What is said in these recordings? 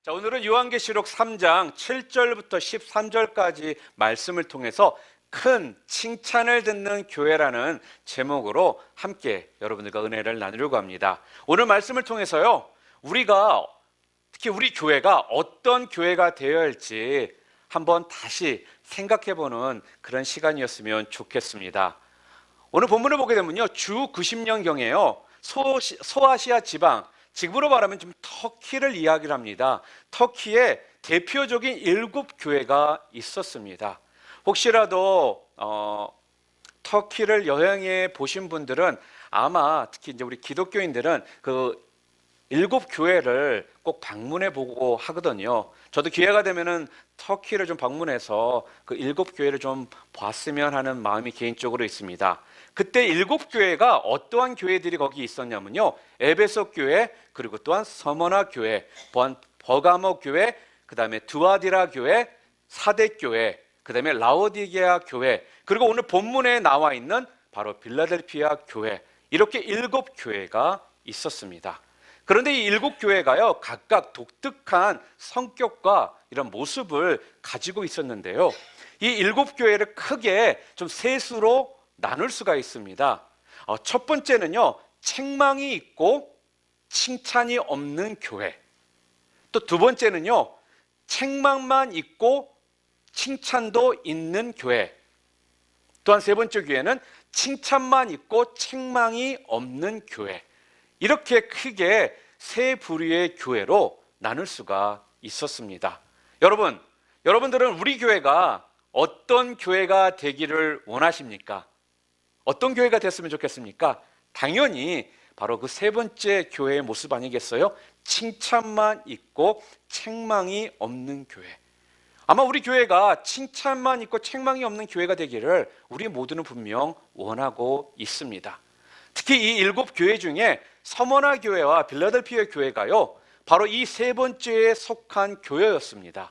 자, 오늘은 요한계시록 3장 7절부터 13절까지 말씀을 통해서 큰 칭찬을 듣는 교회라는 제목으로 함께 여러분들과 은혜를 나누려고 합니다. 오늘 말씀을 통해서요, 특히 우리 교회가 어떤 교회가 되어야 할지 한번 다시 생각해보는 그런 시간이었으면 좋겠습니다. 오늘 본문을 보게 되면요, 주 90년경에요, 소아시아 지방, 지금으로 말하면 좀 터키를 이야기를 합니다. 터키에 대표적인 7교회가 있었습니다. 혹시라도 터키를 여행해 보신 분들은 아마 특히 이제 우리 기독교인들은 그 7교회를 꼭 방문해 보고 하거든요. 저도 기회가 되면은 터키를 좀 방문해서 그 7교회를 좀 봤으면 하는 마음이 개인적으로 있습니다. 그때 7교회가 어떠한 교회들이 거기 있었냐면요, 에베소 교회, 그리고 또한 서머나 교회, 버가모 교회, 그 다음에 두아디라 교회, 사대 교회, 그 다음에 라오디게아 교회, 그리고 오늘 본문에 나와 있는 바로 빌라델피아 교회, 이렇게 7교회가 있었습니다. 그런데 이 7교회가요, 각각 독특한 성격과 이런 모습을 가지고 있었는데요, 이 7교회를 크게 좀 셋으로 나눌 수가 있습니다. 첫 번째는요, 책망이 있고 칭찬이 없는 교회. 또 두 번째는요, 책망만 있고 칭찬도 있는 교회. 또한 세 번째 교회는 칭찬만 있고 책망이 없는 교회. 이렇게 크게 세 부류의 교회로 나눌 수가 있었습니다. 여러분들은 우리 교회가 어떤 교회가 되기를 원하십니까? 어떤 교회가 됐으면 좋겠습니까? 당연히 바로 그 세 번째 교회의 모습 아니겠어요? 칭찬만 있고 책망이 없는 교회. 아마 우리 교회가 칭찬만 있고 책망이 없는 교회가 되기를 우리 모두는 분명 원하고 있습니다. 특히 이 7교회 중에 서머나 교회와 빌라델피아 교회가요, 바로 이 세 번째에 속한 교회였습니다.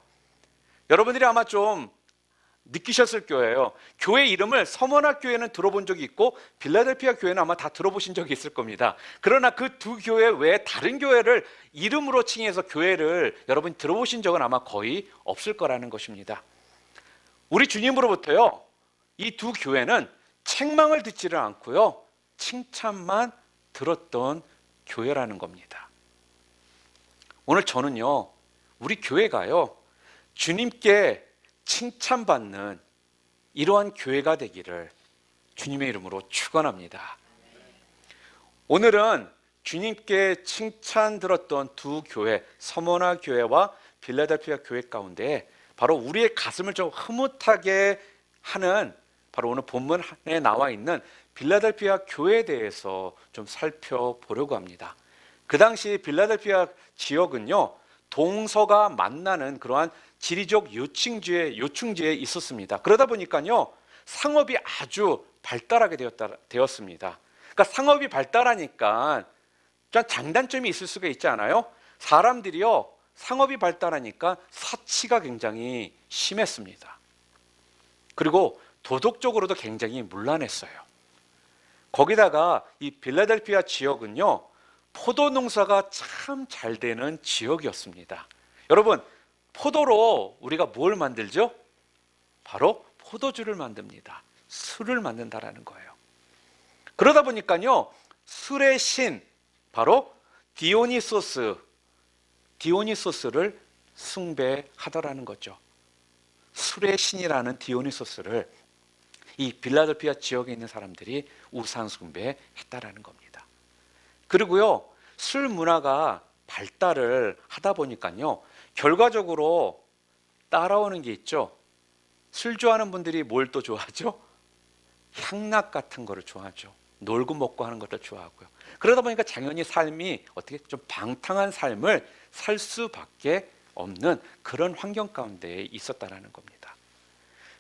여러분들이 아마 좀 느끼셨을 거예요. 교회 이름을 서머나 교회는 들어본 적이 있고 빌라델피아 교회는 아마 다 들어보신 적이 있을 겁니다. 그러나 그 두 교회 외에 다른 교회를 이름으로 칭해서 교회를 여러분이 들어보신 적은 아마 거의 없을 거라는 것입니다. 우리 주님으로부터요, 이 두 교회는 책망을 듣지를 않고요, 칭찬만 들었던 교회라는 겁니다. 오늘 저는요, 우리 교회가요, 주님께 칭찬받는 이러한 교회가 되기를 주님의 이름으로 축원합니다. 오늘은 주님께 칭찬 들었던 두 교회, 서머나 교회와 빌라델피아 교회 가운데 바로 우리의 가슴을 좀 흐뭇하게 하는 바로 오늘 본문에 나와 있는 빌라델피아 교회에 대해서 좀 살펴보려고 합니다. 그 당시 빌라델피아 지역은요, 동서가 만나는 그러한 지리적 요충지에 있었습니다. 그러다 보니까요, 상업이 아주 발달하게 되었습니다. 그러니까 상업이 발달하니까 좀 장단점이 있을 수가 있지 않아요? 사람들이요, 상업이 발달하니까 사치가 굉장히 심했습니다. 그리고 도덕적으로도 굉장히 문란했어요. 거기다가 이 빌라델피아 지역은요, 포도 농사가 참 잘 되는 지역이었습니다. 여러분, 포도로 우리가 뭘 만들죠? 바로 포도주를 만듭니다. 술을 만든다라는 거예요. 그러다 보니까요, 술의 신, 바로 디오니소스를 숭배하더라는 거죠. 술의 신이라는 디오니소스를 이 빌라델피아 지역에 있는 사람들이 우상 숭배했다라는 겁니다. 그리고요, 술 문화가 발달을 하다 보니까요, 결과적으로 따라오는 게 있죠. 술 좋아하는 분들이 뭘 또 좋아하죠? 향락 같은 거를 좋아하죠. 놀고 먹고 하는 것도 좋아하고요. 그러다 보니까 당연히 삶이 어떻게 좀 방탕한 삶을 살 수밖에 없는 그런 환경 가운데 있었다라는 겁니다.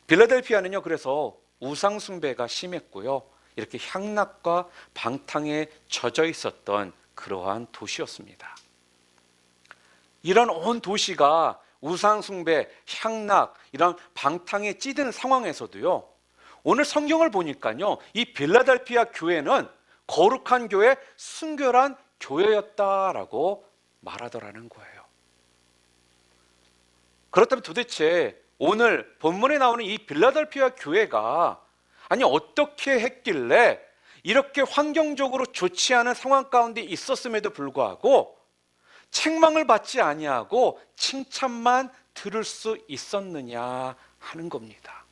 빌라델피아는요, 그래서 우상 숭배가 심했고요, 이렇게 향락과 방탕에 젖어 있었던 그러한 도시였습니다. 이런 온 도시가 우상 숭배, 향락, 이런 방탕에 찌든 상황에서도요, 오늘 성경을 보니까요, 이 빌라델피아 교회는 거룩한 교회, 순결한 교회였다라고 말하더라는 거예요. 그렇다면 도대체 오늘 본문에 나오는 이 빌라델피아 교회가 아니 어떻게 했길래 이렇게 환경적으로 좋지 않은 상황 가운데 있었음에도 불구하고 책망을 받지 아니하고 칭찬만 들을 수 있었느냐 하는 겁니다.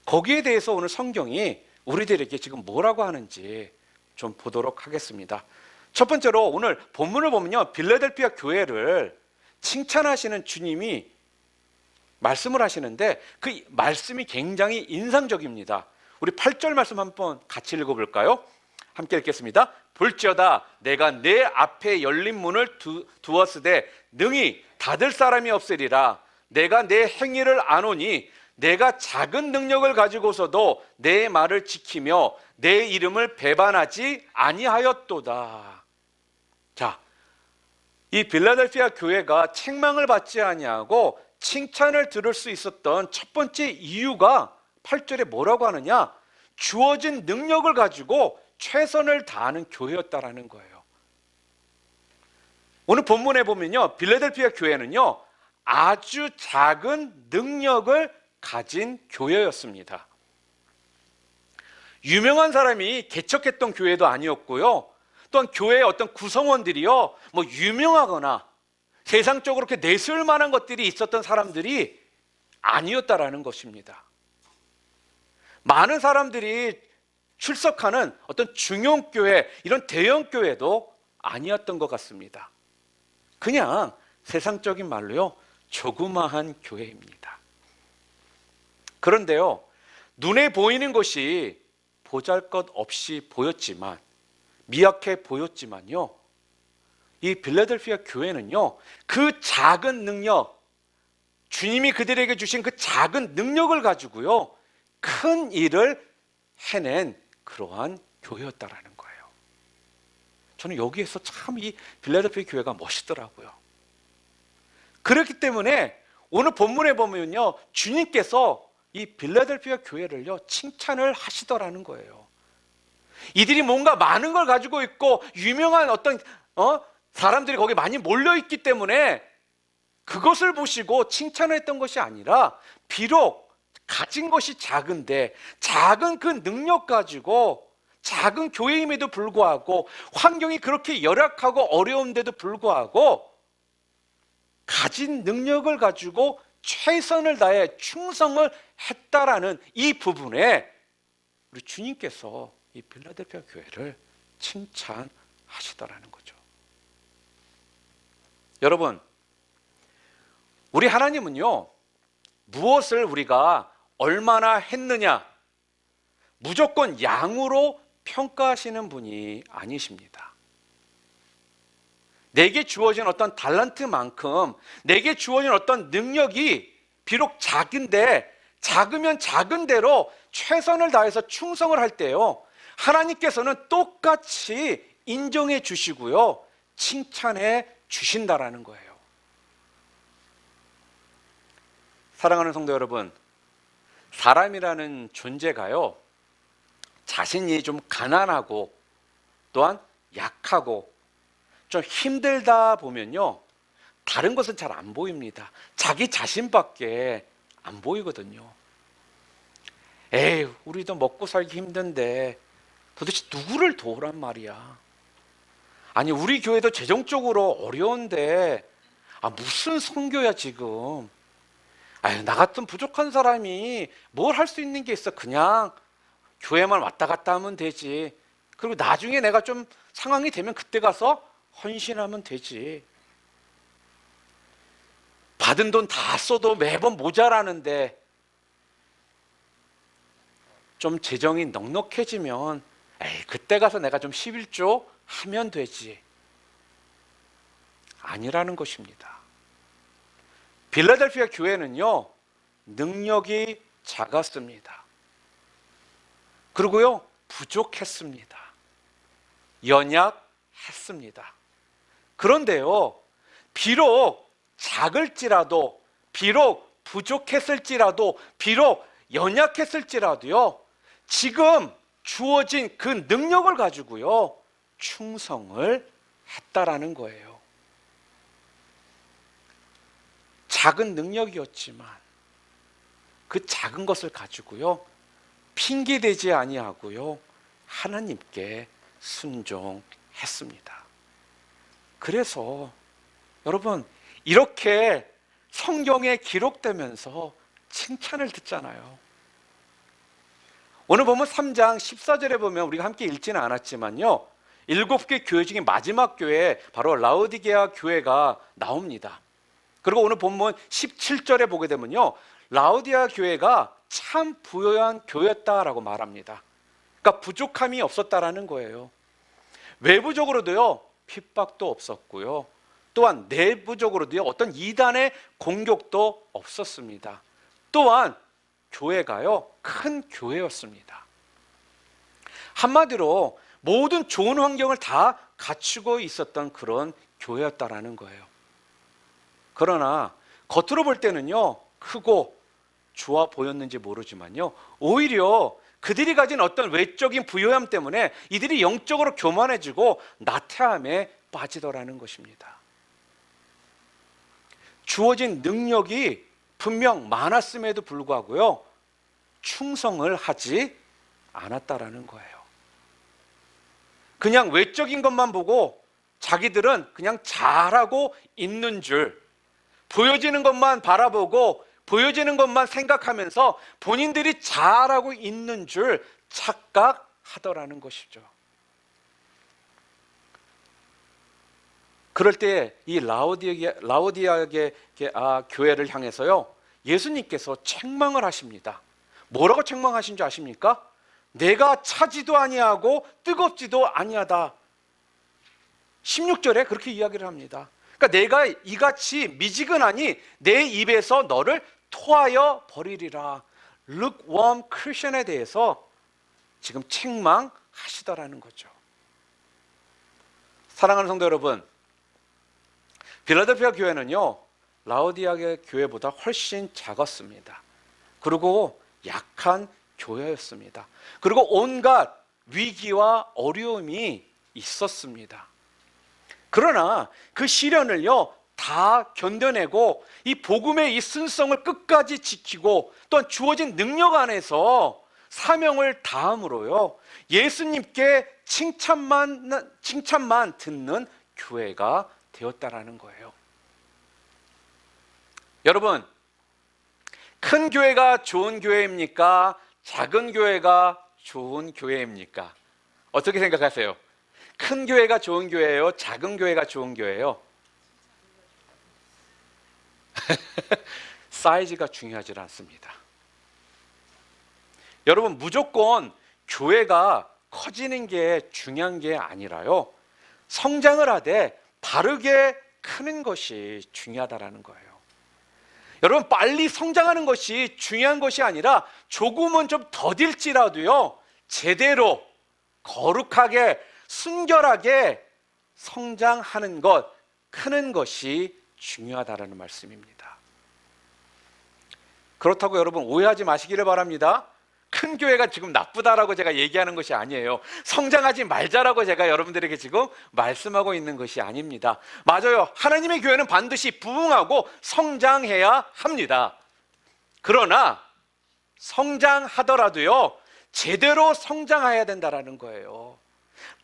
거기에 대해서 오늘 성경이 우리들에게 지금 뭐라고 하는지 좀 보도록 하겠습니다. 첫 번째로 오늘 본문을 보면요, 빌라델피아 교회를 칭찬하시는 주님이 말씀을 하시는데 그 말씀이 굉장히 인상적입니다. 우리 8절 말씀 한번 같이 읽어볼까요? 함께 읽겠습니다. 볼지어다 내가 내 앞에 열린 문을 두었으되 능히 닫을 사람이 없으리라. 내가 내 행위를 아노니 내가 작은 능력을 가지고서도 내 말을 지키며 내 이름을 배반하지 아니하였도다. 자, 이 빌라델피아 교회가 책망을 받지 아니하고 칭찬을 들을 수 있었던 첫 번째 이유가 8절에 뭐라고 하느냐? 주어진 능력을 가지고 최선을 다하는 교회였다라는 거예요. 오늘 본문에 보면요, 빌라델피아 교회는요 아주 작은 능력을 가진 교회였습니다. 유명한 사람이 개척했던 교회도 아니었고요, 또한 교회의 어떤 구성원들이요 뭐 유명하거나 세상적으로 그렇게 내세울 만한 것들이 있었던 사람들이 아니었다라는 것입니다. 많은 사람들이 출석하는 어떤 중용교회, 이런 대형교회도 아니었던 것 같습니다. 그냥 세상적인 말로요 조그마한 교회입니다. 그런데요, 눈에 보이는 것이 보잘것없이 보였지만, 미약해 보였지만요, 이 빌라델피아 교회는요 그 작은 능력, 주님이 그들에게 주신 그 작은 능력을 가지고요 큰 일을 해낸 그러한 교회였다라는 거예요. 저는 여기에서 참 이 빌라델피아 교회가 멋있더라고요. 그렇기 때문에 오늘 본문에 보면요 주님께서 이 빌라델피아 교회를요 칭찬을 하시더라는 거예요. 이들이 뭔가 많은 걸 가지고 있고 유명한 어떤 사람들이 거기 많이 몰려 있기 때문에 그것을 보시고 칭찬을 했던 것이 아니라, 비록 가진 것이 작은데 작은 그 능력 가지고, 작은 교회임에도 불구하고, 환경이 그렇게 열악하고 어려운데도 불구하고 가진 능력을 가지고 최선을 다해 충성을 했다라는 이 부분에 우리 주님께서 이 빌라델피아 교회를 칭찬하시더라는 거죠. 여러분, 우리 하나님은요 무엇을 우리가 얼마나 했느냐 무조건 양으로 평가하시는 분이 아니십니다. 내게 주어진 어떤 달란트만큼, 내게 주어진 어떤 능력이 비록 작은데, 작으면 작은 대로 최선을 다해서 충성을 할 때요 하나님께서는 똑같이 인정해 주시고요 칭찬해 주신다라는 거예요. 사랑하는 성도 여러분, 사람이라는 존재가요 자신이 좀 가난하고 또한 약하고 좀 힘들다 보면요 다른 것은 잘 안 보입니다. 자기 자신밖에 안 보이거든요. 에이, 우리도 먹고 살기 힘든데 도대체 누구를 도우란 말이야. 아니, 우리 교회도 재정적으로 어려운데 무슨 선교야 지금. 아유, 나 같은 부족한 사람이 뭘 할 수 있는 게 있어. 그냥 교회만 왔다 갔다 하면 되지. 그리고 나중에 내가 좀 상황이 되면 그때 가서 헌신하면 되지. 받은 돈 다 써도 매번 모자라는데 좀 재정이 넉넉해지면 에이, 그때 가서 내가 좀 11조 하면 되지. 아니라는 것입니다. 빌라델피아 교회는요 능력이 작았습니다. 그리고요 부족했습니다. 연약했습니다. 그런데요 비록 작을지라도, 비록 부족했을지라도, 비록 연약했을지라도요 지금 주어진 그 능력을 가지고요 충성을 했다라는 거예요. 작은 능력이었지만 그 작은 것을 가지고요, 핑계대지 아니하고요, 하나님께 순종했습니다. 그래서 여러분, 이렇게 성경에 기록되면서 칭찬을 듣잖아요. 오늘 보면 3장 14절에 보면 우리가 함께 읽지는 않았지만요, 7개 교회 중에 마지막 교회, 바로 라오디게아 교회가 나옵니다. 그리고 오늘 본문 17절에 보게 되면요, 라오디게아 교회가 참 부요한 교회였다라고 말합니다. 그러니까 부족함이 없었다라는 거예요. 외부적으로도요, 핍박도 없었고요, 또한 내부적으로도요, 어떤 이단의 공격도 없었습니다. 또한 교회가요, 큰 교회였습니다. 한마디로 모든 좋은 환경을 다 갖추고 있었던 그런 교회였다라는 거예요. 그러나 겉으로 볼 때는요, 크고 좋아 보였는지 모르지만요, 오히려 그들이 가진 어떤 외적인 부요함 때문에 이들이 영적으로 교만해지고 나태함에 빠지더라는 것입니다. 주어진 능력이 분명 많았음에도 불구하고요, 충성을 하지 않았다라는 거예요. 그냥 외적인 것만 보고 자기들은 그냥 잘하고 있는 줄, 보여지는 것만 바라보고 보여지는 것만 생각하면서 본인들이 잘하고 있는 줄 착각하더라는 것이죠. 그럴 때 이 라오디게아 교회를 향해서요, 예수님께서 책망을 하십니다. 뭐라고 책망하신 줄 아십니까? 내가 차지도 아니하고 뜨겁지도 아니하다. 16절에 그렇게 이야기를 합니다. 그러니까 내가 이같이 미지근하니 내 입에서 너를 토하여 버리리라. lukewarm Christian에 대해서 지금 책망하시더라는 거죠. 사랑하는 성도 여러분, 빌라델피아 교회는요, 라오디게아 교회보다 훨씬 작았습니다. 그리고 약한 교회였습니다. 그리고 온갖 위기와 어려움이 있었습니다. 그러나 그 시련을요, 다 견뎌내고 이 복음의 이 순성을 끝까지 지키고 또한 주어진 능력 안에서 사명을 다함으로요, 예수님께 칭찬만 듣는 교회가 되었다라는 거예요. 여러분, 큰 교회가 좋은 교회입니까? 작은 교회가 좋은 교회입니까? 어떻게 생각하세요? 큰 교회가 좋은 교회예요? 작은 교회가 좋은 교회예요? 사이즈가 중요하지 않습니다. 여러분, 무조건 교회가 커지는 게 중요한 게 아니라요, 성장을 하되 바르게 크는 것이 중요하다라는 거예요. 여러분, 빨리 성장하는 것이 중요한 것이 아니라 조금은 좀 더딜지라도요, 제대로 거룩하게 순결하게 성장하는 것, 크는 것이 중요하다라는 말씀입니다. 그렇다고 여러분 오해하지 마시기를 바랍니다. 큰 교회가 지금 나쁘다라고 제가 얘기하는 것이 아니에요. 성장하지 말자라고 제가 여러분들에게 지금 말씀하고 있는 것이 아닙니다. 맞아요. 하나님의 교회는 반드시 부흥하고 성장해야 합니다. 그러나 성장하더라도요, 제대로 성장해야 된다라는 거예요.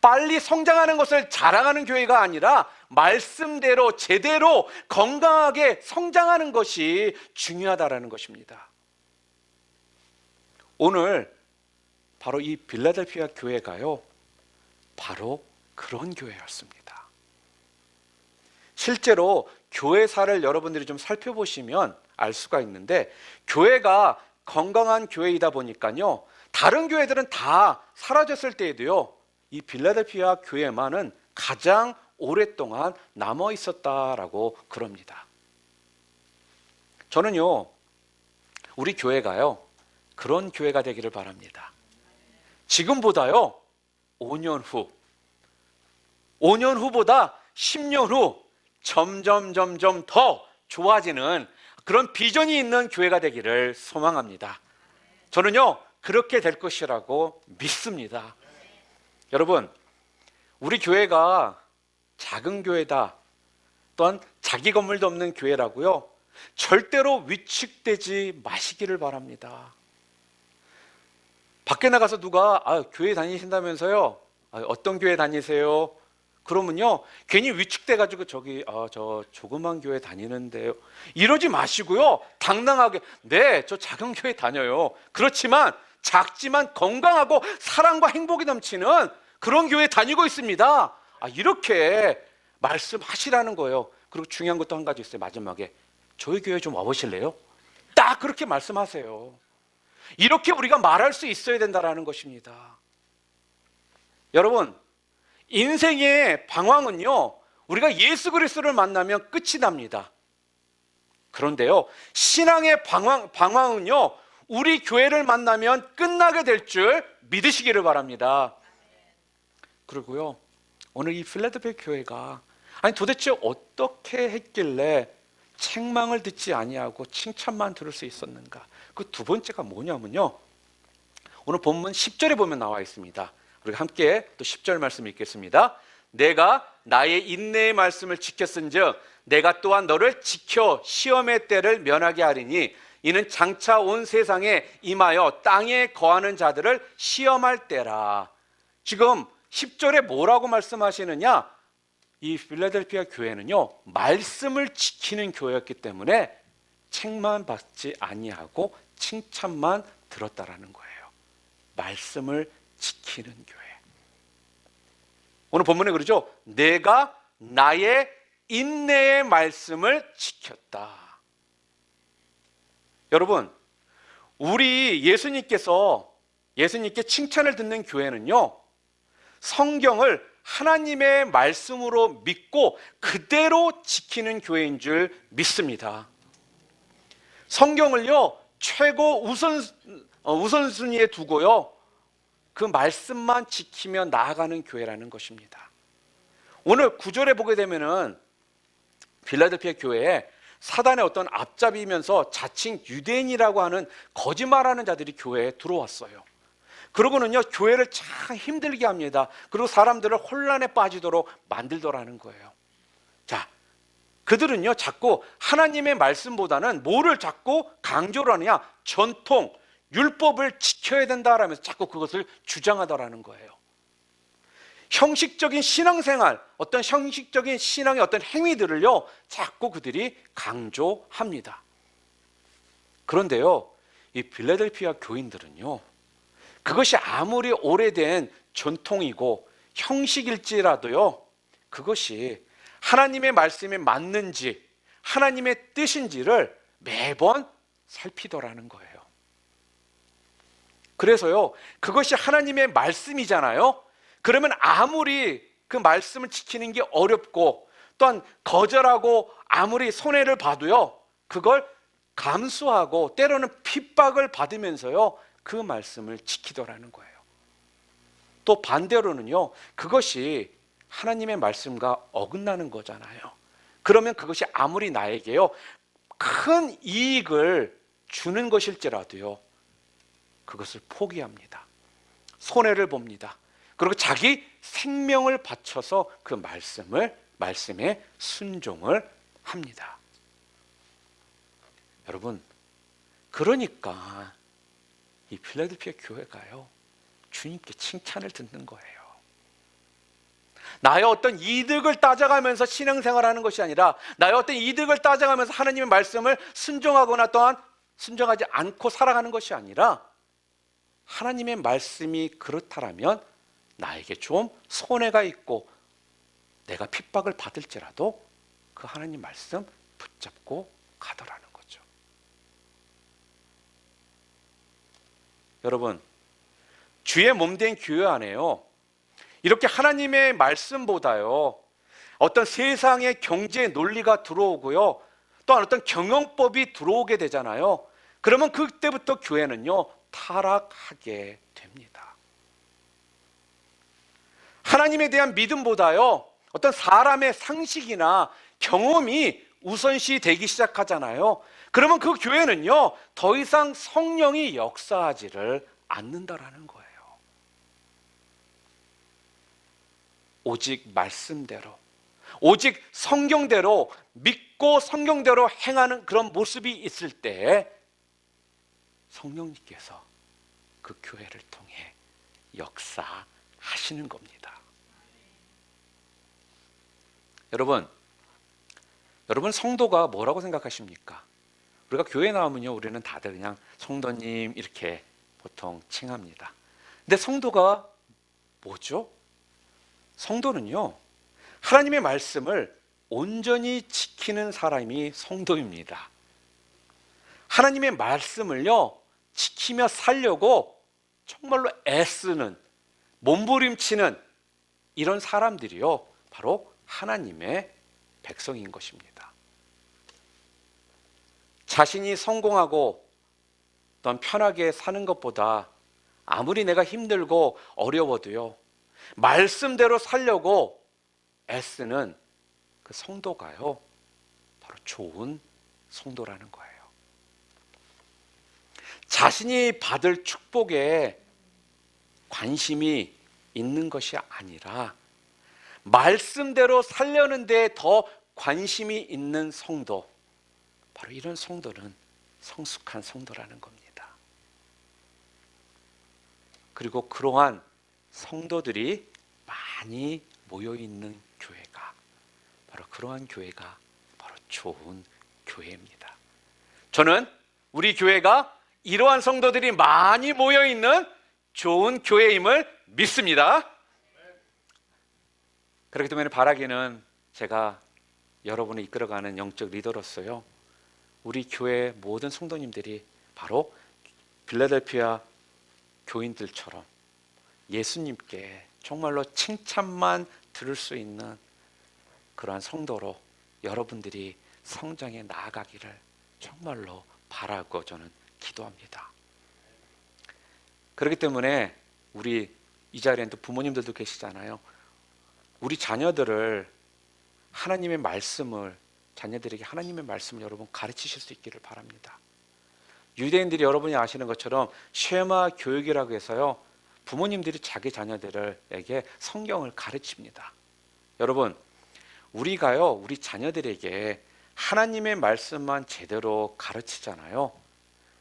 빨리 성장하는 것을 자랑하는 교회가 아니라 말씀대로 제대로 건강하게 성장하는 것이 중요하다라는 것입니다. 오늘 바로 이 빌라델피아 교회가요, 바로 그런 교회였습니다. 실제로 교회사를 여러분들이 좀 살펴보시면 알 수가 있는데, 교회가 건강한 교회이다 보니까요, 다른 교회들은 다 사라졌을 때에도요, 이 빌라델피아 교회만은 가장 오랫동안 남아 있었다라고 그럽니다. 저는요, 우리 교회가요, 그런 교회가 되기를 바랍니다. 지금보다요, 5년 후보다 10년 후 점점 더 좋아지는 그런 비전이 있는 교회가 되기를 소망합니다. 저는요, 그렇게 될 것이라고 믿습니다. 여러분, 우리 교회가 작은 교회다, 또한 자기 건물도 없는 교회라고요, 절대로 위축되지 마시기를 바랍니다. 밖에 나가서 누가 교회 다니신다면서요? 어떤 교회 다니세요? 그러면요 괜히 위축돼가지고 저 조그만 교회 다니는데요, 이러지 마시고요 당당하게 네, 저 작은 교회 다녀요. 그렇지만 작지만 건강하고 사랑과 행복이 넘치는 그런 교회 다니고 있습니다. 이렇게 말씀하시라는 거예요. 그리고 중요한 것도 한 가지 있어요. 마지막에 저희 교회 좀 와보실래요? 딱 그렇게 말씀하세요. 이렇게 우리가 말할 수 있어야 된다는 것입니다. 여러분, 인생의 방황은요 우리가 예수 그리스도를 만나면 끝이 납니다. 그런데요 신앙의 방황은요 우리 교회를 만나면 끝나게 될 줄 믿으시기를 바랍니다. 그리고요 오늘 이 필라델피아 교회가 도대체 어떻게 했길래 책망을 듣지 아니하고 칭찬만 들을 수 있었는가? 그 두 번째가 뭐냐면요, 오늘 본문 10절에 보면 나와 있습니다. 우리가 함께 또 10절 말씀 읽겠습니다. 내가 나의 인내의 말씀을 지켰은즉 내가 또한 너를 지켜 시험의 때를 면하게 하리니 이는 장차 온 세상에 임하여 땅에 거하는 자들을 시험할 때라. 지금 10절에 뭐라고 말씀하시느냐? 이 필라델피아 교회는요 말씀을 지키는 교회였기 때문에 책만 받지 아니하고 칭찬만 들었다라는 거예요. 말씀을 지키는 교회. 오늘 본문에 그러죠. 내가 나의 인내의 말씀을 지켰다. 여러분, 우리 예수님께 칭찬을 듣는 교회는요 성경을 하나님의 말씀으로 믿고 그대로 지키는 교회인 줄 믿습니다. 성경을요 최고 우선순위에 두고요 그 말씀만 지키며 나아가는 교회라는 것입니다. 오늘 9절에 보게 되면은 필라델피아 교회에 사단의 어떤 앞잡이면서 자칭 유대인이라고 하는 거짓말하는 자들이 교회에 들어왔어요. 그러고는요 교회를 참 힘들게 합니다. 그리고 사람들을 혼란에 빠지도록 만들더라는 거예요. 자, 그들은요 자꾸 하나님의 말씀보다는 뭐를 자꾸 강조를 하느냐? 전통, 율법을 지켜야 된다라면서 자꾸 그것을 주장하더라는 거예요. 형식적인 신앙생활, 어떤 형식적인 신앙의 어떤 행위들을요 자꾸 그들이 강조합니다. 그런데요 이 필라델피아 교인들은요 그것이 아무리 오래된 전통이고 형식일지라도요 그것이 하나님의 말씀에 맞는지 하나님의 뜻인지를 매번 살피더라는 거예요. 그래서요 그것이 하나님의 말씀이잖아요. 그러면 아무리 그 말씀을 지키는 게 어렵고 또한 거절하고 아무리 손해를 봐도요 그걸 감수하고 때로는 핍박을 받으면서요 그 말씀을 지키더라는 거예요. 또 반대로는요 그것이 하나님의 말씀과 어긋나는 거잖아요. 그러면 그것이 아무리 나에게요 큰 이익을 주는 것일지라도요 그것을 포기합니다. 손해를 봅니다. 그리고 자기 생명을 바쳐서 그 말씀에 순종을 합니다. 여러분, 그러니까 이 필라델피아 교회가요 주님께 칭찬을 듣는 거예요. 나의 어떤 이득을 따져가면서 신앙생활하는 것이 아니라 나의 어떤 이득을 따져가면서 하나님의 말씀을 순종하거나 또한 순종하지 않고 살아가는 것이 아니라 하나님의 말씀이 그렇다라면 나에게 좀 손해가 있고 내가 핍박을 받을지라도 그 하나님 말씀 붙잡고 가더라는 거죠. 여러분, 주의 몸된 교회 안에요 이렇게 하나님의 말씀보다요 어떤 세상의 경제 논리가 들어오고요 또한 어떤 경영법이 들어오게 되잖아요. 그러면 그때부터 교회는요 타락하게 됩니다. 하나님에 대한 믿음보다요 어떤 사람의 상식이나 경험이 우선시 되기 시작하잖아요. 그러면 그 교회는요 더 이상 성령이 역사하지를 않는다라는 거예요. 오직 말씀대로, 오직 성경대로 믿고 믿고 성경대로 행하는 그런 모습이 있을 때 성령님께서 그 교회를 통해 역사하시는 겁니다. 여러분 성도가 뭐라고 생각하십니까? 우리가 교회 나오면요, 우리는 다들 그냥 성도님 이렇게 보통 칭합니다. 근데 성도가 뭐죠? 성도는요, 하나님의 말씀을 온전히 지키는 사람이 성도입니다. 하나님의 말씀을요, 지키며 살려고 정말로 애쓰는, 몸부림치는 이런 사람들이요, 바로 하나님의 백성인 것입니다. 자신이 성공하고 넌 편하게 사는 것보다 아무리 내가 힘들고 어려워도요, 말씀대로 살려고 애쓰는 그 성도가요, 바로 좋은 성도라는 거예요. 자신이 받을 축복에 관심이 있는 것이 아니라 말씀대로 살려는 데 더 관심이 있는 성도, 바로 이런 성도는 성숙한 성도라는 겁니다. 그리고 그러한 성도들이 많이 모여있는 교회가, 바로 그러한 교회가 바로 좋은 교회입니다. 저는 우리 교회가 이러한 성도들이 많이 모여있는 좋은 교회임을 믿습니다. 그렇기 때문에 바라기는 제가 여러분을 이끌어가는 영적 리더로서요, 우리 교회 모든 성도님들이 바로 필라델피아 교인들처럼 예수님께 정말로 칭찬만 들을 수 있는 그러한 성도로 여러분들이 성장해 나아가기를 정말로 바라고 저는 기도합니다. 그렇기 때문에 우리 이 자리에는 또 부모님들도 계시잖아요. 우리 자녀들을 하나님의 말씀을, 자녀들에게 하나님의 말씀을 여러분 가르치실 수 있기를 바랍니다. 유대인들이 여러분이 아시는 것처럼 쉐마 교육이라고 해서요, 부모님들이 자기 자녀들에게 성경을 가르칩니다. 여러분, 우리가요, 우리 자녀들에게 하나님의 말씀만 제대로 가르치잖아요.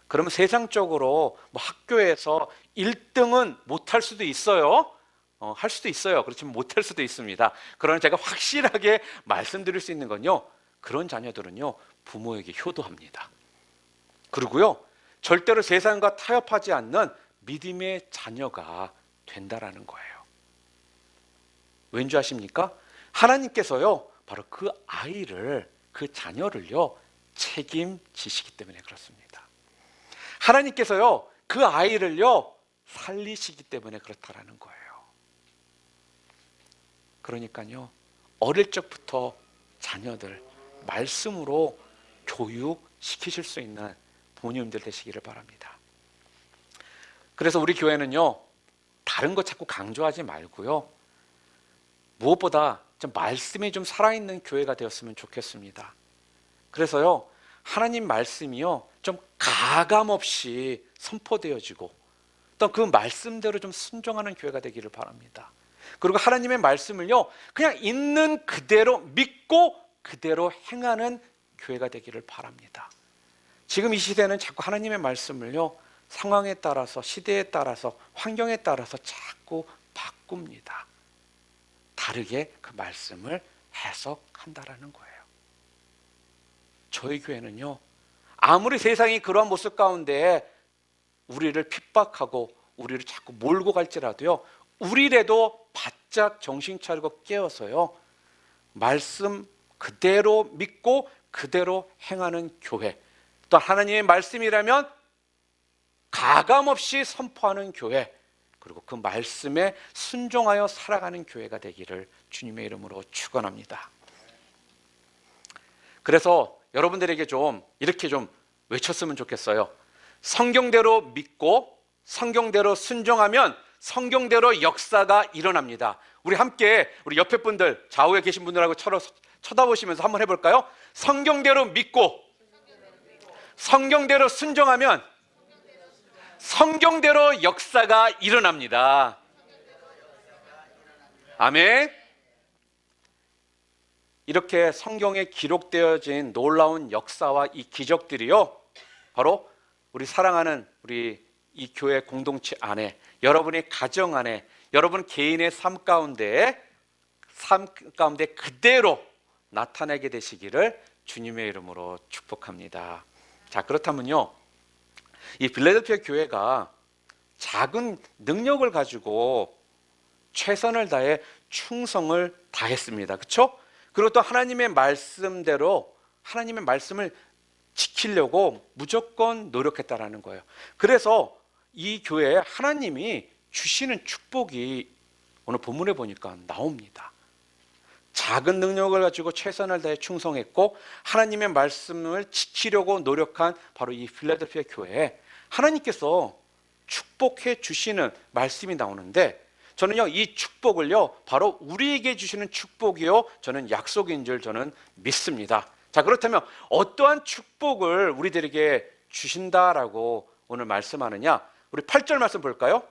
그러면 세상적으로 뭐 학교에서 1등은 못할 수도 있어요. 할 수도 있어요. 그렇지만 못할 수도 있습니다. 그러나 제가 확실하게 말씀드릴 수 있는 건요, 그런 자녀들은요, 부모에게 효도합니다. 그리고요, 절대로 세상과 타협하지 않는 믿음의 자녀가 된다라는 거예요. 왠지 아십니까? 하나님께서요, 바로 그 아이를, 그 자녀를요, 책임지시기 때문에 그렇습니다. 하나님께서요, 그 아이를요, 살리시기 때문에 그렇다라는 거예요. 그러니까요, 어릴 적부터 자녀들 말씀으로 교육시키실 수 있는 부모님들 되시기를 바랍니다. 그래서 우리 교회는요, 다른 거 자꾸 강조하지 말고요, 무엇보다 좀 말씀이 좀 살아있는 교회가 되었으면 좋겠습니다. 그래서요, 하나님 말씀이요, 좀 가감없이 선포되어지고 또 그 말씀대로 좀 순종하는 교회가 되기를 바랍니다. 그리고 하나님의 말씀을요, 그냥 있는 그대로 믿고 그대로 행하는 교회가 되기를 바랍니다. 지금 이 시대는 자꾸 하나님의 말씀을요, 상황에 따라서, 시대에 따라서, 환경에 따라서 자꾸 바꿉니다. 다르게 그 말씀을 해석한다라는 거예요. 저희 교회는요, 아무리 세상이 그러한 모습 가운데 우리를 핍박하고 우리를 자꾸 몰고 갈지라도요, 우리라도 바짝 정신 차리고 깨어서요, 말씀 그대로 믿고 그대로 행하는 교회, 또 하나님의 말씀이라면 가감없이 선포하는 교회, 그리고 그 말씀에 순종하여 살아가는 교회가 되기를 주님의 이름으로 축원합니다. 그래서 여러분들에게 좀 이렇게 좀 외쳤으면 좋겠어요. 성경대로 믿고 성경대로 순종하면 성경대로 역사가 일어납니다. 우리 함께 우리 옆에 분들, 좌우에 계신 분들하고 쳐다보시면서 한번 해볼까요? 성경대로 믿고 성경대로 순종하면 성경대로 역사가 일어납니다. 아멘. 이렇게 성경에 기록되어진 놀라운 역사와 이 기적들이요, 바로 우리 사랑하는 우리 이 교회 공동체 안에, 여러분의 가정 안에, 여러분 개인의 삶 가운데 그대로 나타나게 되시기를 주님의 이름으로 축복합니다. 자, 그렇다면요, 이 빌라델피아 교회가 작은 능력을 가지고 최선을 다해 충성을 다했습니다. 그렇죠? 그리고 또 하나님의 말씀대로 하나님의 말씀을 지키려고 무조건 노력했다라는 거예요. 그래서 이 교회에 하나님이 주시는 축복이 오늘 본문에 보니까 나옵니다. 작은 능력을 가지고 최선을 다해 충성했고 하나님의 말씀을 지키려고 노력한 바로 이 필라델피아 교회에 하나님께서 축복해 주시는 말씀이 나오는데, 저는요 이 축복을요 바로 우리에게 주시는 축복이요, 저는 약속인 줄 저는 믿습니다. 자, 그렇다면 어떠한 축복을 우리들에게 주신다라고 오늘 말씀하느냐, 우리 8절 말씀 볼까요?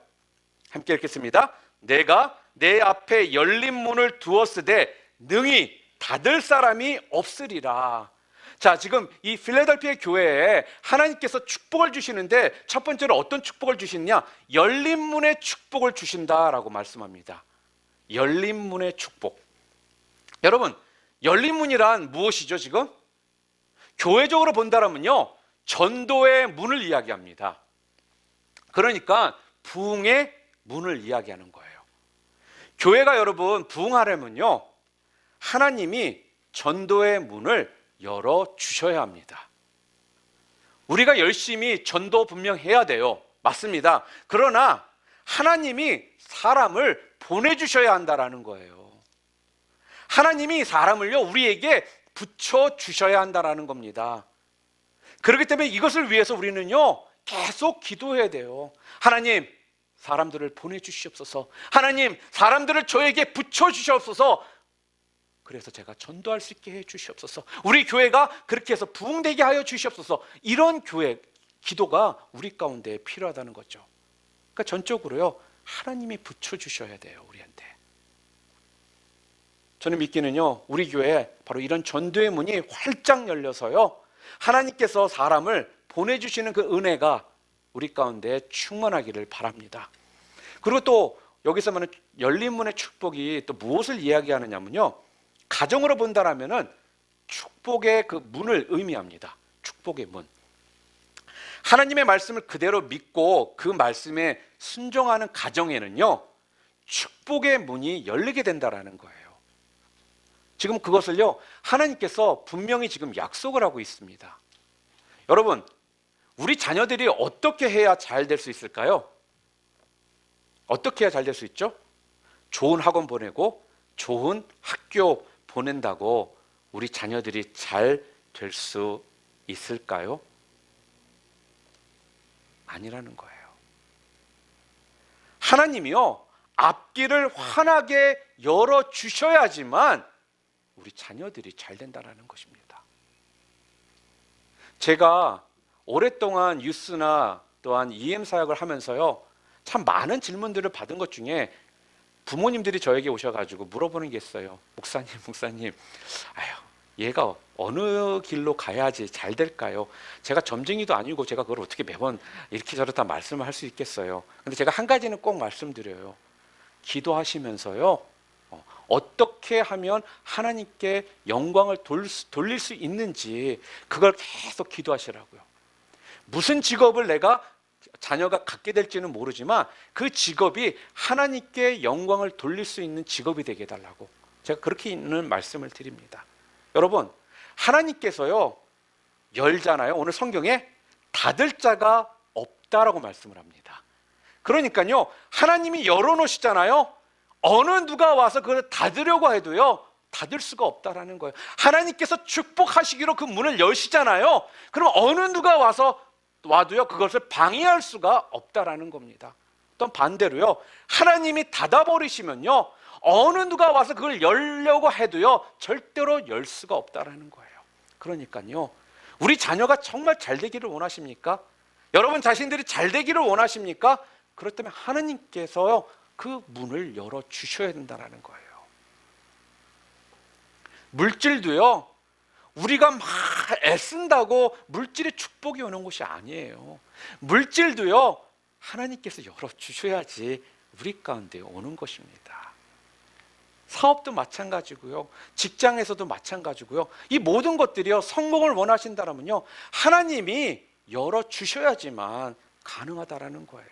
함께 읽겠습니다. 내가 내 앞에 열린 문을 두었으되 능히 닫을 사람이 없으리라. 자, 지금 이 필라델피아 교회에 하나님께서 축복을 주시는데 첫 번째로 어떤 축복을 주시느냐, 열린 문의 축복을 주신다라고 말씀합니다. 열린 문의 축복. 여러분, 열린 문이란 무엇이죠? 지금 교회적으로 본다면요, 전도의 문을 이야기합니다. 그러니까 부흥의 문을 이야기하는 거예요. 교회가 여러분 부흥하려면요, 하나님이 전도의 문을 열어주셔야 합니다. 우리가 열심히 전도 분명 해야 돼요. 맞습니다. 그러나 하나님이 사람을 보내주셔야 한다라는 거예요. 하나님이 사람을요 우리에게 붙여주셔야 한다라는 겁니다. 그렇기 때문에 이것을 위해서 우리는요 계속 기도해야 돼요. 하나님, 사람들을 보내주시옵소서. 하나님, 사람들을 저에게 붙여주시옵소서. 그래서 제가 전도할 수 있게 해주시옵소서. 우리 교회가 그렇게 해서 부흥되게 하여 주시옵소서. 이런 교회 기도가 우리 가운데 필요하다는 거죠. 그러니까 전적으로요 하나님이 붙여주셔야 돼요 우리한테. 저는 믿기는요 우리 교회에 바로 이런 전도의 문이 활짝 열려서요 하나님께서 사람을 보내주시는 그 은혜가 우리 가운데 충만하기를 바랍니다. 그리고 또 여기서 말하는 열린 문의 축복이 또 무엇을 이야기하느냐면요, 가정으로 본다라면은 축복의 그 문을 의미합니다. 축복의 문. 하나님의 말씀을 그대로 믿고 그 말씀에 순종하는 가정에는요 축복의 문이 열리게 된다라는 거예요. 지금 그것을요 하나님께서 분명히 지금 약속을 하고 있습니다. 여러분, 우리 자녀들이 어떻게 해야 잘 될 수 있을까요? 어떻게 해야 잘 될 수 있죠? 좋은 학원 보내고 좋은 학교 보낸다고 우리 자녀들이 잘 될 수 있을까요? 아니라는 거예요. 하나님이요 앞길을 환하게 열어주셔야지만 우리 자녀들이 잘 된다는 것입니다. 제가 오랫동안 유스나 또한 EM 사역을 하면서요 참 많은 질문들을 받은 것 중에 부모님들이 저에게 오셔가지고 물어보는 게 있어요. 목사님, 얘가 어느 길로 가야지 잘 될까요? 제가 점쟁이도 아니고 제가 그걸 어떻게 매번 이렇게 저렇다 말씀을 할 수 있겠어요. 근데 제가 한 가지는 꼭 말씀드려요. 기도하시면서요 어떻게 하면 하나님께 영광을 돌릴 수 있는지 그걸 계속 기도하시라고요. 무슨 직업을 내가 자녀가 갖게 될지는 모르지만 그 직업이 하나님께 영광을 돌릴 수 있는 직업이 되게 해달라고 제가 그렇게 있는 말씀을 드립니다. 여러분, 하나님께서요 열잖아요. 오늘 성경에 닫을 자가 없다라고 말씀을 합니다. 그러니까요 하나님이 열어놓으시잖아요. 어느 누가 와서 그걸 닫으려고 해도요 닫을 수가 없다라는 거예요. 하나님께서 축복하시기로 그 문을 여시잖아요. 그럼 어느 누가 와도요 그것을 방해할 수가 없다라는 겁니다. 또 반대로요 하나님이 닫아버리시면요 어느 누가 와서 그걸 열려고 해도요 절대로 열 수가 없다라는 거예요. 그러니까요 우리 자녀가 정말 잘 되기를 원하십니까? 여러분 자신들이 잘 되기를 원하십니까? 그렇다면 하나님께서요 그 문을 열어주셔야 된다는 거예요. 물질도요, 우리가 막 애쓴다고 물질의 축복이 오는 것이 아니에요. 물질도요, 하나님께서 열어주셔야지 우리 가운데 오는 것입니다. 사업도 마찬가지고요, 직장에서도 마찬가지고요. 이 모든 것들이요, 성공을 원하신다면요, 하나님이 열어주셔야지만 가능하다라는 거예요.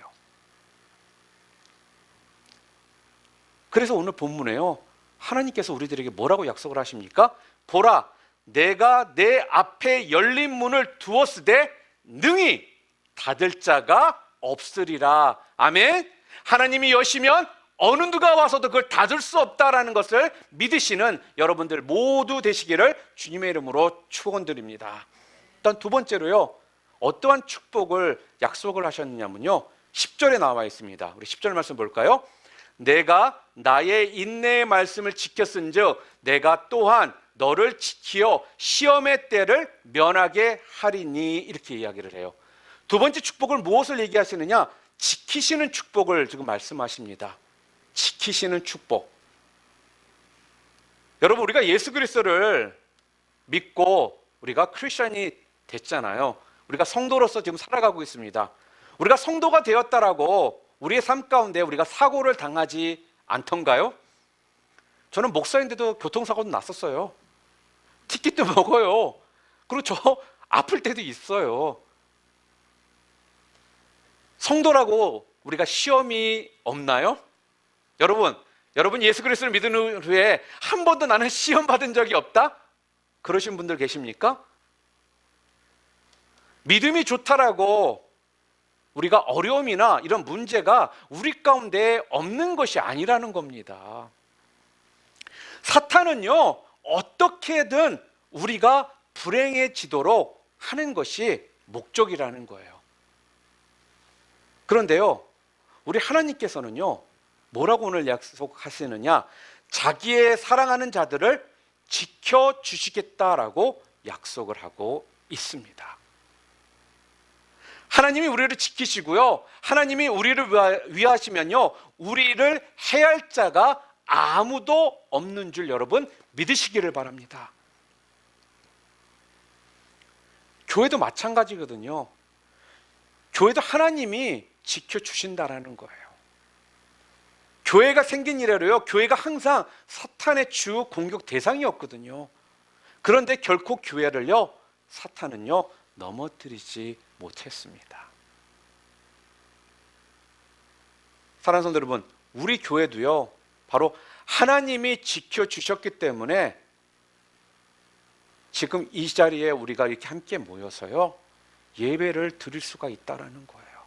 그래서 오늘 본문에요, 하나님께서 우리들에게 뭐라고 약속을 하십니까? 보라, 내가 내 앞에 열린 문을 두었으되 능히 닫을 자가 없으리라. 아멘. 하나님이 여시면 어느 누가 와서도 그걸 닫을 수 없다라는 것을 믿으시는 여러분들 모두 되시기를 주님의 이름으로 축원드립니다. 일단 두 번째로요, 어떠한 축복을 약속을 하셨느냐면요, 10절에 나와 있습니다. 우리 10절 말씀 볼까요? 내가 나의 인내의 말씀을 지켰은즉 내가 또한 너를 지키어 시험의 때를 면하게 하리니, 이렇게 이야기를 해요. 두 번째 축복을 무엇을 얘기하시느냐? 지키시는 축복을 지금 말씀하십니다. 지키시는 축복. 여러분, 우리가 예수 그리스도를 믿고 우리가 크리스천이 됐잖아요. 우리가 성도로서 지금 살아가고 있습니다. 우리가 성도가 되었다라고 우리의 삶 가운데 우리가 사고를 당하지 않던가요? 저는 목사인데도 교통사고도 났었어요. 티켓도 먹어요. 그리고 저 아플 때도 있어요. 성도라고 우리가 시험이 없나요? 여러분 예수 그리스도를 믿은 후에 한 번도 나는 시험 받은 적이 없다? 그러신 분들 계십니까? 믿음이 좋다라고 우리가 어려움이나 이런 문제가 우리 가운데 없는 것이 아니라는 겁니다. 사탄은요, 어떻게든 우리가 불행해지도록 하는 것이 목적이라는 거예요. 그런데요, 우리 하나님께서는요, 뭐라고 오늘 약속하시느냐? 자기의 사랑하는 자들을 지켜주시겠다라고 약속을 하고 있습니다. 하나님이 우리를 지키시고요, 하나님이 우리를 위하시면요, 우리를 해할 자가 아무도 없는 줄 여러분 믿으시기를 바랍니다. 교회도 마찬가지거든요. 교회도 하나님이 지켜주신다라는 거예요. 교회가 생긴 이래로요, 교회가 항상 사탄의 주 공격 대상이었거든요. 그런데 결코 교회를요, 사탄은요, 넘어뜨리지 못했습니다. 사랑하는 성도 여러분, 우리 교회도요, 바로 하나님이 지켜주셨기 때문에 지금 이 자리에 우리가 이렇게 함께 모여서요, 예배를 드릴 수가 있다는 거예요.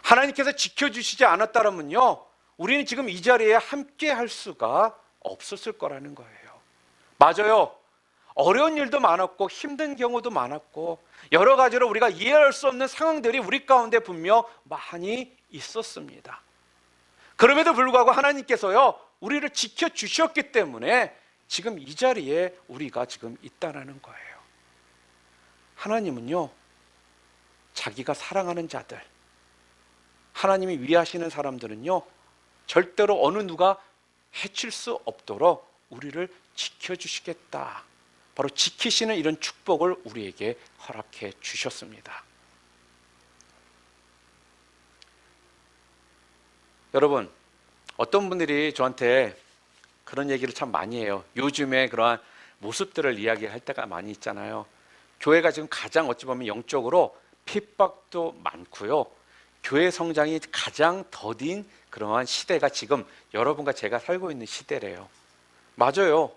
하나님께서 지켜주시지 않았다면요, 우리는 지금 이 자리에 함께 할 수가 없었을 거라는 거예요. 맞아요. 어려운 일도 많았고 힘든 경우도 많았고 여러 가지로 우리가 이해할 수 없는 상황들이 우리 가운데 분명 많이 있었습니다. 그럼에도 불구하고 하나님께서요, 우리를 지켜주셨기 때문에 지금 이 자리에 우리가 지금 있다는 거예요. 하나님은요, 자기가 사랑하는 자들, 하나님이 위하시는 사람들은요, 절대로 어느 누가 해칠 수 없도록 우리를 지켜주시겠다, 바로 지키시는 이런 축복을 우리에게 허락해 주셨습니다. 여러분, 어떤 분들이 저한테 그런 얘기를 참 많이 해요. 요즘에 그러한 모습들을 이야기할 때가 많이 있잖아요. 교회가 지금 가장 어찌 보면 영적으로 핍박도 많고요, 교회 성장이 가장 더딘 그러한 시대가 지금 여러분과 제가 살고 있는 시대래요. 맞아요.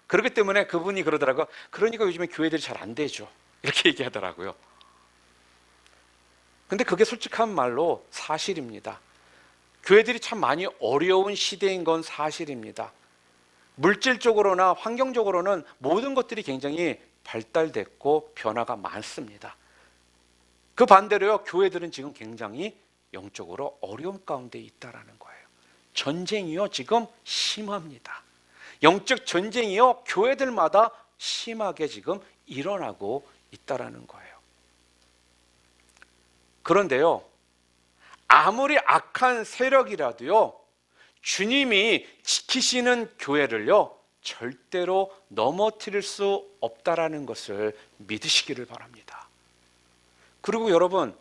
그렇기 때문에 그분이 그러더라고요. 그러니까 요즘에 교회들이 잘 안 되죠, 이렇게 얘기하더라고요. 근데 그게 솔직한 말로 사실입니다. 교회들이 참 많이 어려운 시대인 건 사실입니다. 물질적으로나 환경적으로는 모든 것들이 굉장히 발달됐고 변화가 많습니다. 그 반대로요, 교회들은 지금 굉장히 영적으로 어려움 가운데 있다라는 거예요. 전쟁이요, 지금 심합니다. 영적 전쟁이요, 교회들마다 심하게 지금 일어나고 있다라는 거예요. 그런데요, 아무리 악한 세력이라도요, 주님이 지키시는 교회를요, 절대로 넘어뜨릴 수 없다라는 것을 믿으시기를 바랍니다. 그리고 여러분,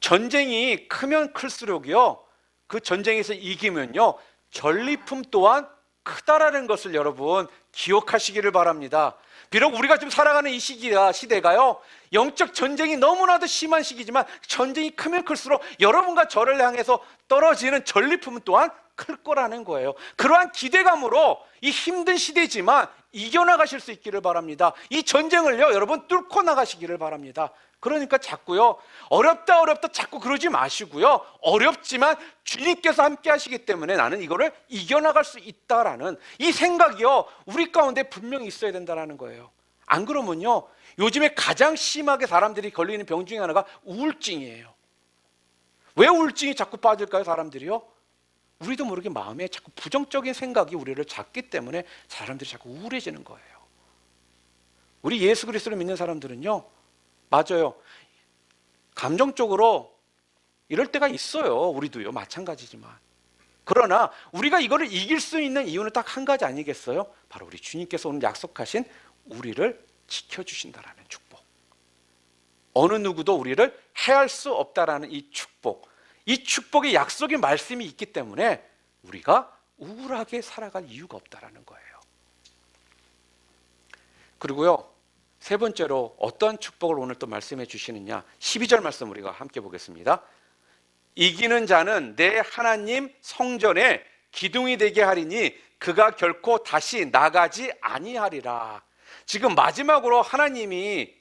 전쟁이 크면 클수록요, 그 전쟁에서 이기면요, 전리품 또한 크다라는 것을 여러분 기억하시기를 바랍니다. 비록 우리가 지금 살아가는 이 시대가요, 영적 전쟁이 너무나도 심한 시기지만 전쟁이 크면 클수록 여러분과 저를 향해서 떨어지는 전리품은 또한 클 거라는 거예요. 그러한 기대감으로 이 힘든 시대지만 이겨나가실 수 있기를 바랍니다. 이 전쟁을요, 여러분 뚫고 나가시기를 바랍니다. 그러니까 자꾸요, 어렵다 자꾸 그러지 마시고요, 어렵지만 주님께서 함께 하시기 때문에 나는 이거를 이겨나갈 수 있다라는 이 생각이요, 우리 가운데 분명히 있어야 된다는 거예요. 안 그러면요, 요즘에 가장 심하게 사람들이 걸리는 병 중에 하나가 우울증이에요. 왜 우울증이 자꾸 빠질까요, 사람들이요? 우리도 모르게 마음에 자꾸 부정적인 생각이 우리를 잡기 때문에 사람들이 자꾸 우울해지는 거예요. 우리 예수 그리스도를 믿는 사람들은요, 맞아요, 감정적으로 이럴 때가 있어요. 우리도요, 마찬가지지만. 그러나 우리가 이거를 이길 수 있는 이유는 딱 한 가지 아니겠어요? 바로 우리 주님께서 오늘 약속하신 우리를 지켜주신다라는 축복, 어느 누구도 우리를 해할 수 없다라는 이 축복, 이 축복의 약속의 말씀이 있기 때문에 우리가 우울하게 살아갈 이유가 없다라는 거예요. 그리고요, 세 번째로 어떠한 축복을 오늘 또 말씀해 주시느냐, 12절 말씀 우리가 함께 보겠습니다. 이기는 자는 내 하나님 성전에 기둥이 되게 하리니 그가 결코 다시 나가지 아니하리라. 지금 마지막으로 하나님이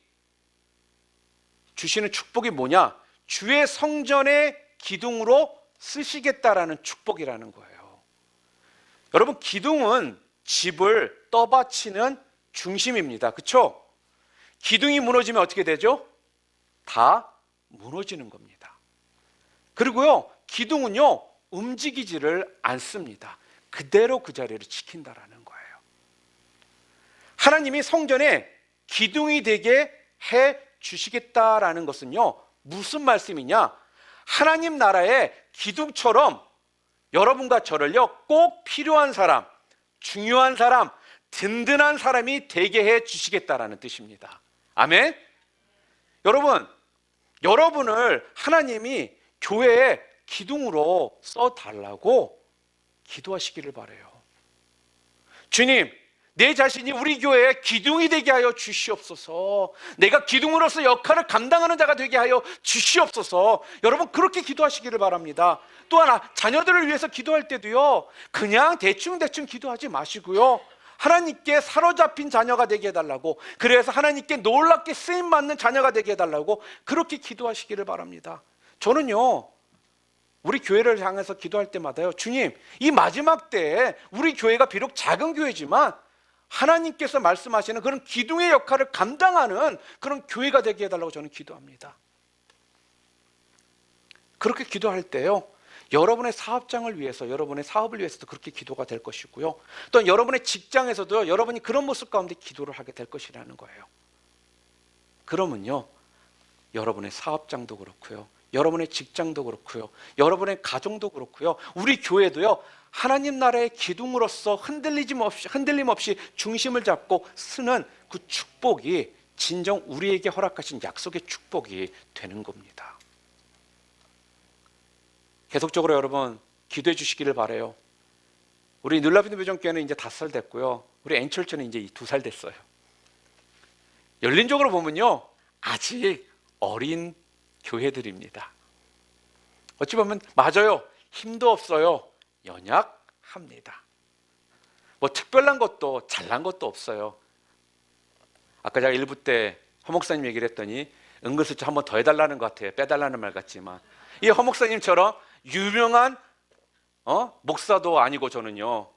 주시는 축복이 뭐냐? 주의 성전의 기둥으로 쓰시겠다라는 축복이라는 거예요. 여러분, 기둥은 집을 떠받치는 중심입니다. 그렇죠? 기둥이 무너지면 어떻게 되죠? 다 무너지는 겁니다. 그리고요, 기둥은요, 움직이지를 않습니다. 그대로 그 자리를 지킨다라는 거예요. 하나님이 성전에 기둥이 되게 해 주시겠다라는 것은요, 무슨 말씀이냐? 하나님 나라의 기둥처럼 여러분과 저를요, 꼭 필요한 사람, 중요한 사람, 든든한 사람이 되게 해 주시겠다라는 뜻입니다. 아멘? 여러분, 여러분을 하나님이 교회의 기둥으로 써달라고 기도하시기를 바라요. 주님, 내 자신이 우리 교회의 기둥이 되게 하여 주시옵소서. 내가 기둥으로서 역할을 감당하는 자가 되게 하여 주시옵소서. 여러분, 그렇게 기도하시기를 바랍니다. 또 하나, 자녀들을 위해서 기도할 때도요, 그냥 대충 기도하지 마시고요, 하나님께 사로잡힌 자녀가 되게 해달라고, 그래서 하나님께 놀랍게 쓰임받는 자녀가 되게 해달라고 그렇게 기도하시기를 바랍니다. 저는요, 우리 교회를 향해서 기도할 때마다요, 주님, 이 마지막 때에 우리 교회가 비록 작은 교회지만 하나님께서 말씀하시는 그런 기둥의 역할을 감당하는 그런 교회가 되게 해달라고 저는 기도합니다. 그렇게 기도할 때요, 여러분의 사업장을 위해서, 여러분의 사업을 위해서도 그렇게 기도가 될 것이고요, 또 여러분의 직장에서도 여러분이 그런 모습 가운데 기도를 하게 될 것이라는 거예요. 그러면요, 여러분의 사업장도 그렇고요, 여러분의 직장도 그렇고요, 여러분의 가정도 그렇고요, 우리 교회도요, 하나님 나라의 기둥으로서 흔들림 없이 중심을 잡고 쓰는 그 축복이 진정 우리에게 허락하신 약속의 축복이 되는 겁니다. 계속적으로 여러분 기도해 주시기를 바라요. 우리 늘라비드묘정교회는 이제 5살 됐고요, 우리 엔철처는 이제 2살 됐어요. 연린적으로 보면요, 아직 어린 교회들입니다. 어찌 보면 맞아요, 힘도 없어요, 연약합니다. 뭐 특별한 것도 잘난 것도 없어요. 아까 제가 1부 때 허 목사님 얘기를 했더니 은근슬쩍 한 번 더 해달라는 것 같아요. 빼달라는 말 같지만 이 허 목사님처럼 유명한 목사도 아니고, 저는요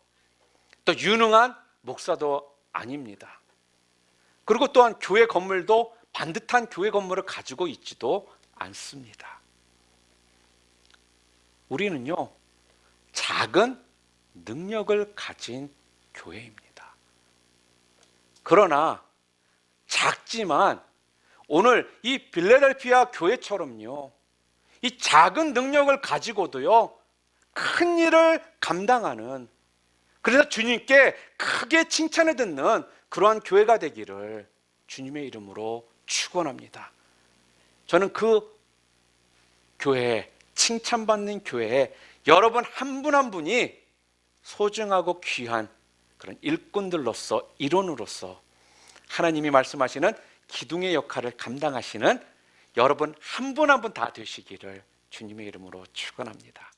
또 유능한 목사도 아닙니다. 그리고 또한 교회 건물도 반듯한 교회 건물을 가지고 있지도 않습니다. 우리는요, 작은 능력을 가진 교회입니다. 그러나 작지만 오늘 이 빌라델피아 교회처럼요, 이 작은 능력을 가지고도요, 큰 일을 감당하는, 그래서 주님께 크게 칭찬을 듣는 그러한 교회가 되기를 주님의 이름으로 축원합니다. 저는 그 교회에, 칭찬받는 교회에 여러분 한 분 한 분이 소중하고 귀한 그런 일꾼들로서, 일원으로서 하나님이 말씀하시는 기둥의 역할을 감당하시는 여러분 한 분 한 분 다 되시기를 주님의 이름으로 축원합니다.